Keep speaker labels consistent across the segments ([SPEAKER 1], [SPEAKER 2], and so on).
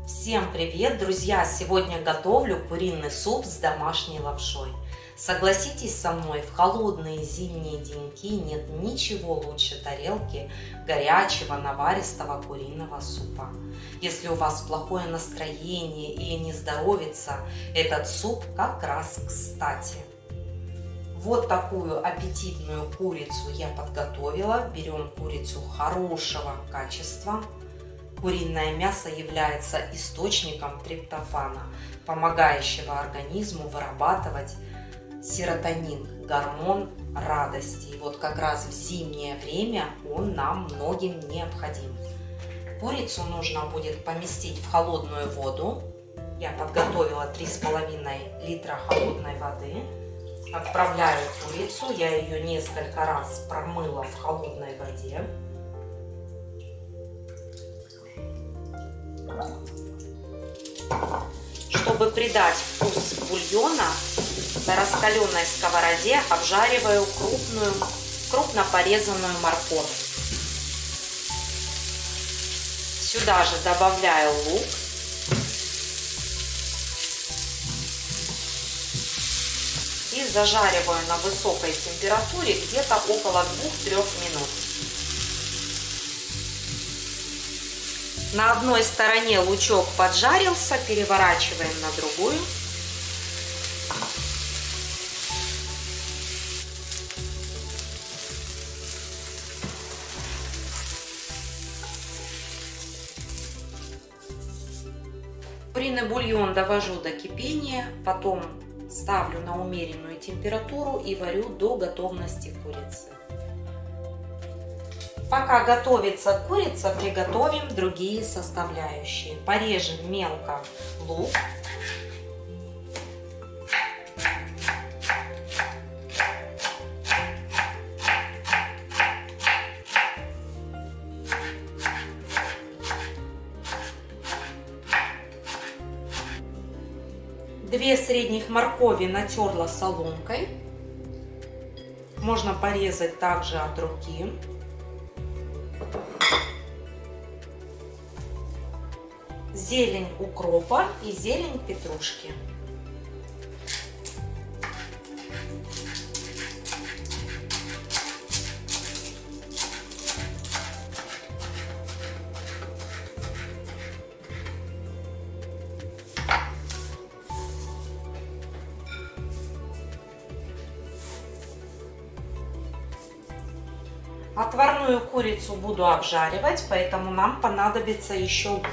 [SPEAKER 1] Всем привет, друзья! Сегодня готовлю куриный суп с домашней лапшой. Согласитесь со мной, в холодные зимние деньки нет ничего лучше тарелки горячего наваристого куриного супа. Если у вас плохое настроение или не здоровится, этот суп как раз кстати. Вот такую аппетитную курицу я подготовила. Берем курицу хорошего качества. Куриное мясо является источником триптофана, помогающего организму вырабатывать серотонин, гормон радости. И вот как раз в зимнее время он нам многим необходим. Курицу нужно будет поместить в холодную воду. Я подготовила 3,5 литра холодной воды. Отправляю курицу, я ее несколько раз промыла в холодной воде. Чтобы придать вкус бульона, на раскаленной сковороде обжариваю крупно порезанную морковь. Сюда же добавляю лук. И зажариваю на высокой температуре где-то около 2-3 минут. На одной стороне лучок поджарился, переворачиваем на другую. Куриный бульон довожу до кипения, потом ставлю на умеренную температуру и варю до готовности курицы. Пока готовится курица, приготовим другие составляющие. Порежем мелко лук. Две средних моркови натерла соломкой. Можно порезать также от руки. Зелень укропа и зелень петрушки. Отварную курицу буду обжаривать, поэтому нам понадобится еще лук.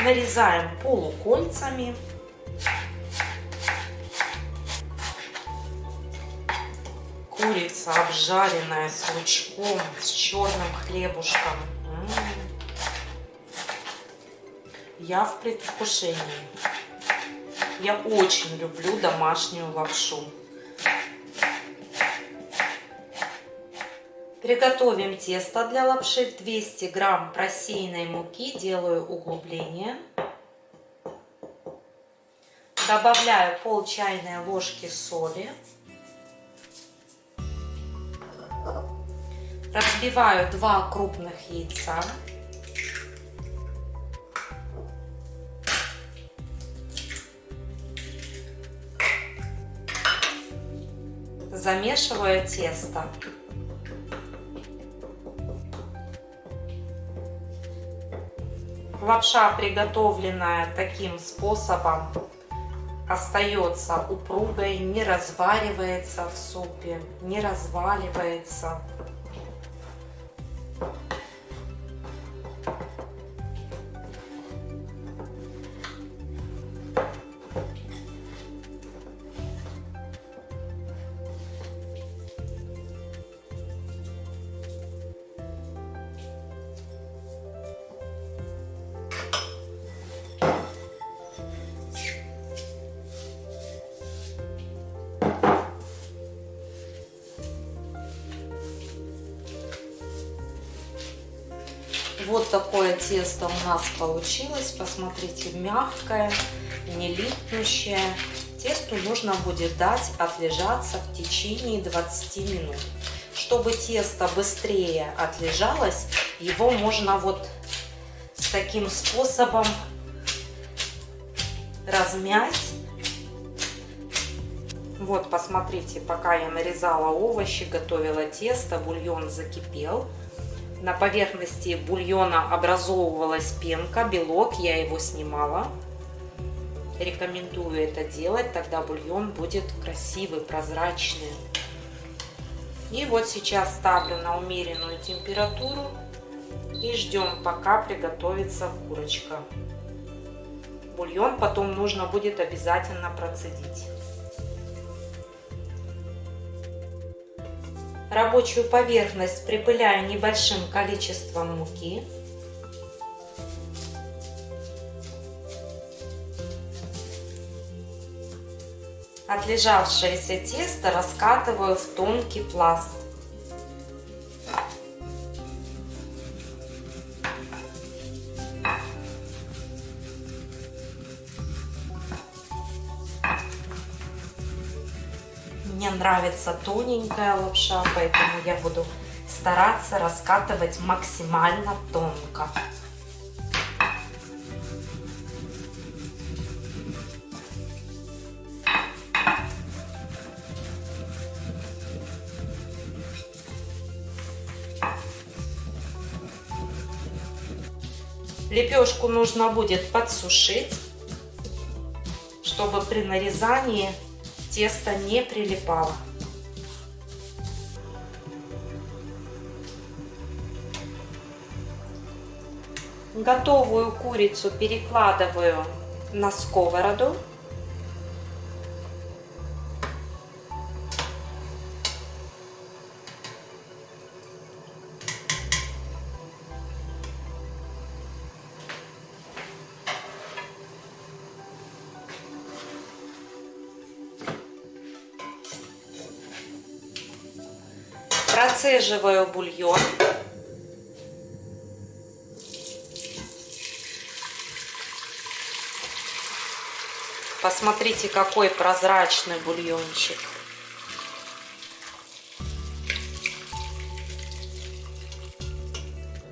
[SPEAKER 1] Нарезаем полукольцами. Курица обжаренная с лучком, с черным хлебушком. Я в предвкушении. Я очень люблю домашнюю лапшу. Приготовим тесто для лапши. В 200 грамм просеянной муки делаю углубление. Добавляю пол чайной ложки соли. Разбиваю 2 крупных яйца. Замешиваю тесто. Лапша, приготовленная таким способом, остается упругой, не разваривается в супе, не разваливается. Вот такое тесто у нас получилось. Посмотрите, мягкое, не липнущее. Тесту нужно будет дать отлежаться в течение 20 минут. чтобы тесто быстрее отлежалось, его можно вот с таким способом размять. Вот, посмотрите, пока я нарезала овощи, готовила тесто, бульон закипел. На поверхности бульона образовывалась пенка, белок, я его снимала. Рекомендую это делать, тогда бульон будет красивый, прозрачный. И вот сейчас ставлю на умеренную температуру и ждем, пока приготовится курочка. Бульон потом нужно будет обязательно процедить. Рабочую поверхность припыляю небольшим количеством муки. Отлежавшееся тесто раскатываю в тонкий пласт. Мне нравится тоненькая лапша, поэтому я буду стараться раскатывать максимально тонко. Лепешку нужно будет подсушить, чтобы при нарезании тесто не прилипало. Готовую курицу перекладываю на сковороду. Процеживаю бульон. Посмотрите, какой прозрачный бульончик.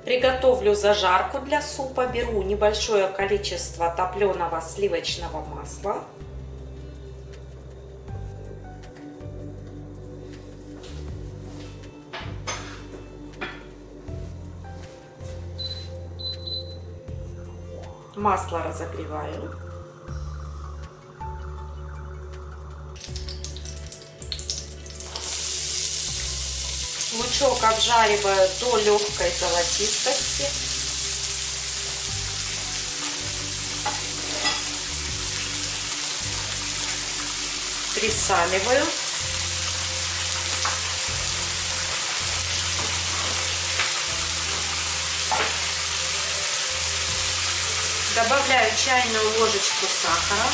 [SPEAKER 1] Приготовлю зажарку для супа. Беру небольшое количество топленого сливочного масла. Масло разогреваю. Лучок обжариваю до легкой золотистости. Присаливаю. Добавляю чайную ложечку сахара.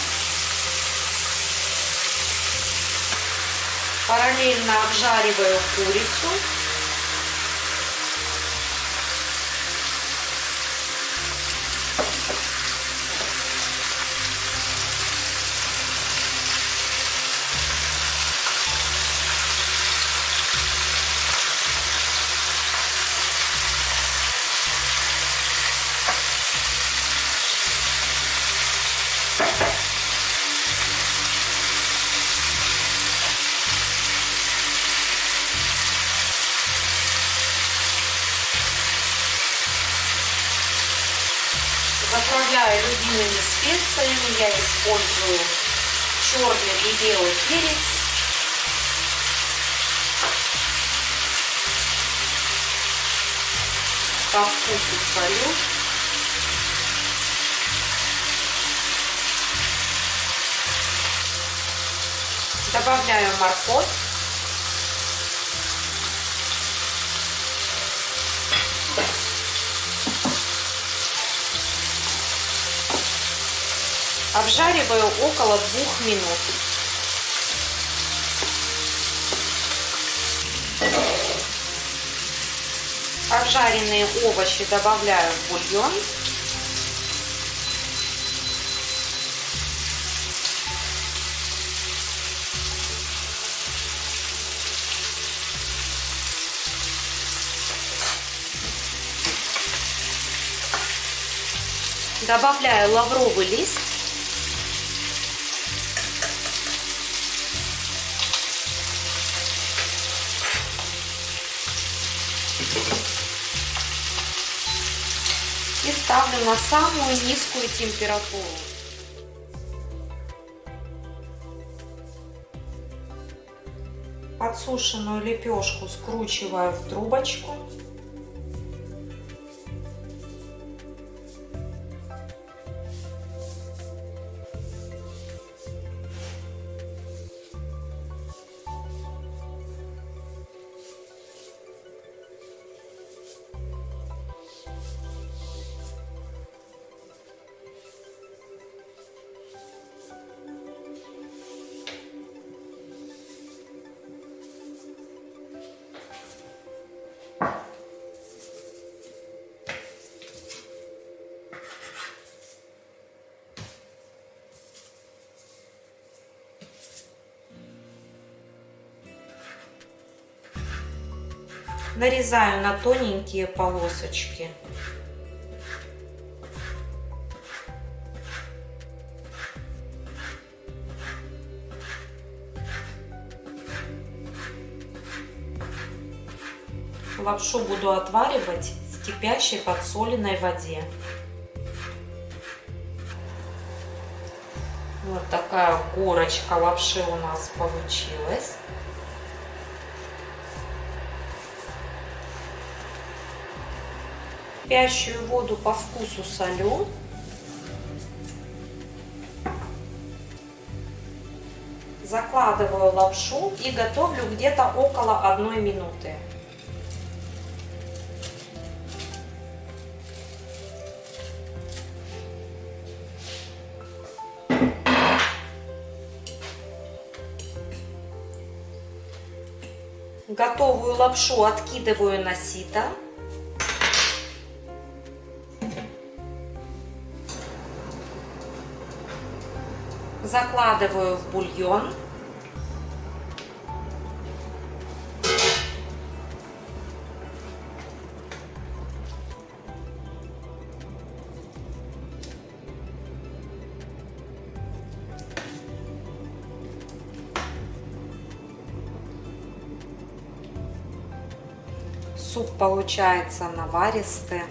[SPEAKER 1] Параллельно обжариваю курицу. Заправляю любимыми специями. Я использую черный и белый перец. По вкусу солю. Добавляю морковь. Обжариваю около 2 минут. Обжаренные овощи добавляю в бульон. Добавляю лавровый лист. И ставлю на самую низкую температуру. Подсушенную лепешку скручиваю в трубочку. Нарезаю на тоненькие полосочки. Лапшу буду отваривать в кипящей подсоленной воде. Вот такая горочка лапши у нас получилась. Кипящую воду по вкусу солю. Закладываю лапшу и готовлю где-то около 1 минуты. Готовую лапшу откидываю на сито. Закладываю в бульон. Суп получается наваристый.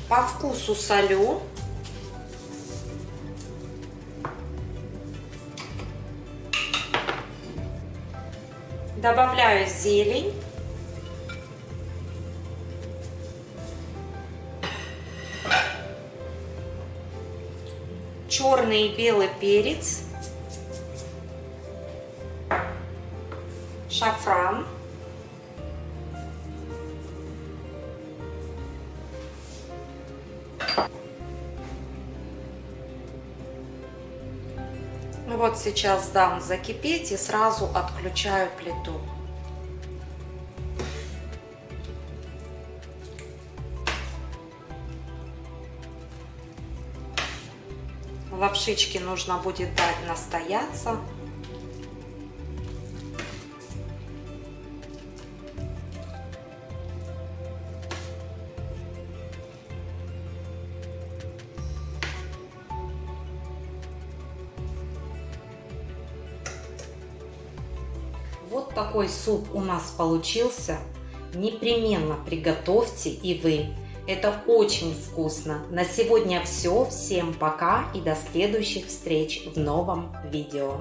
[SPEAKER 1] По вкусу солю. Добавляю зелень. Черный и белый перец. Шафран. Вот сейчас дам закипеть и сразу отключаю плиту. Лапшичке нужно будет дать настояться. Вот такой суп у нас получился. Непременно приготовьте и вы. Это очень вкусно. На сегодня все. Всем пока и до следующих встреч в новом видео.